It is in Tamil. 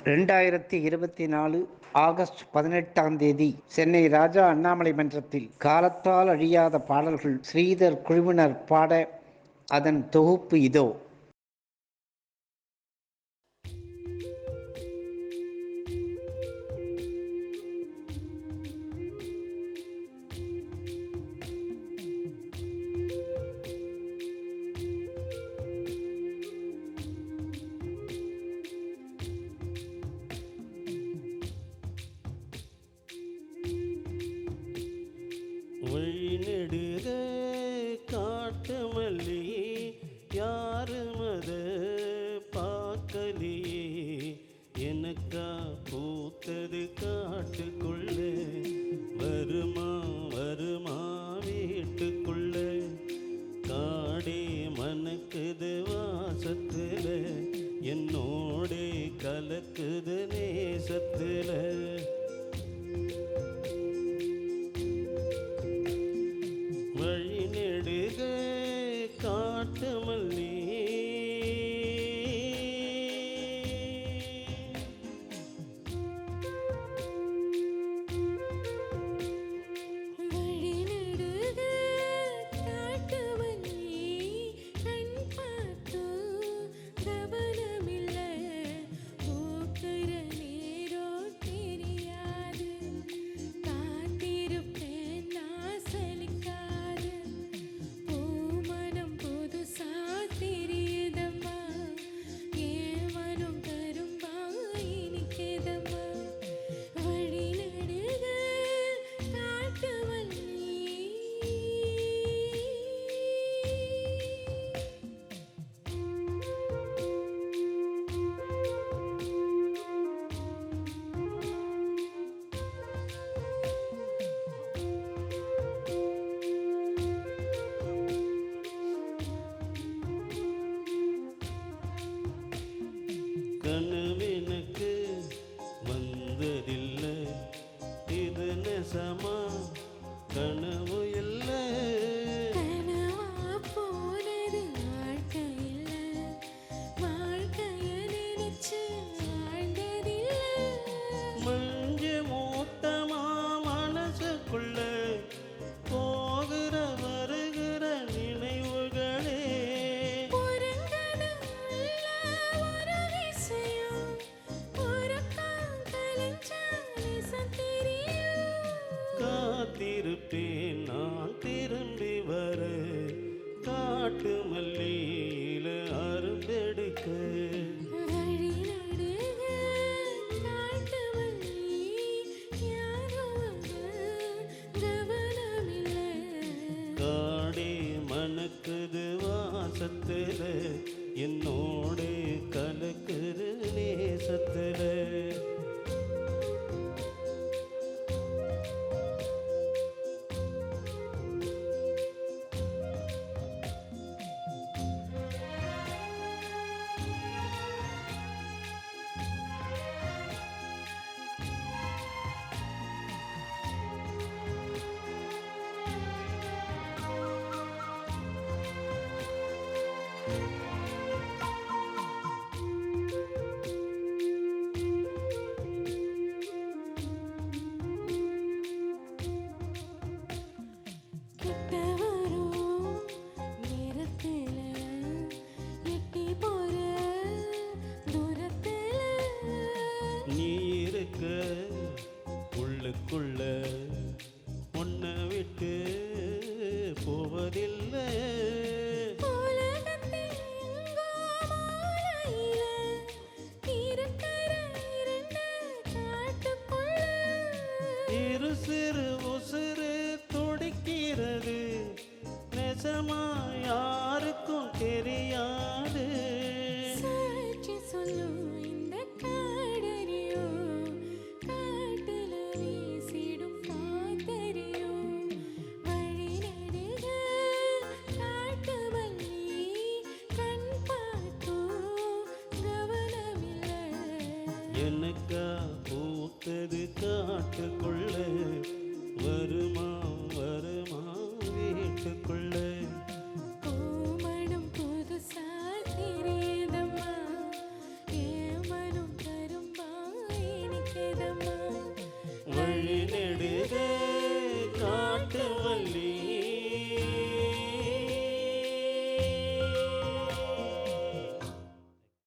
2024 ஆகஸ்ட் 18ஆம் தேதி சென்னை ராஜா அண்ணாமலை மன்றத்தில் காலத்தால் அழியாத பாடல்கள் ஸ்ரீதர் குழுவினர் பாட அதன் தொகுப்பு இதோ. வழிநெடுக காட்டு மல்லி யாரும் அத பார்க்கலையே, எனக்கா பூத்தது காட்டுக்குள்ள, வருமா வருமா வீட்டுக்குள்ள, காடே மணக்குது வாசத்துல, என்னோடே கலக்குது நேசத்துல. வழிநெடுக காட்டு மல்லி கனவெனக்கு வந்ததில்லை, இது நெசமா கனவு இல்லை. மஞ்சு மூட்டமா மனசுக்குள்ள போகிற வருகிற நினைவுகளே, காத்திருப்பேன் நான் திரும்பி வர, காட்டு மல்லியில அரும்பெடுக்க. காடே மணக்குது வாசத்துல, என்னோட கலக்குது நேசத்துல. நீ இருக்க உள்ளுக்குள்ள உன்னை விட்டு போவதில்லை. இரு சிறு உசுறு துடிக்கிறது, நெசமா யாருக்கும் தெரியாது. எனக்கா பூத்தது காட்டுக்குள்ள,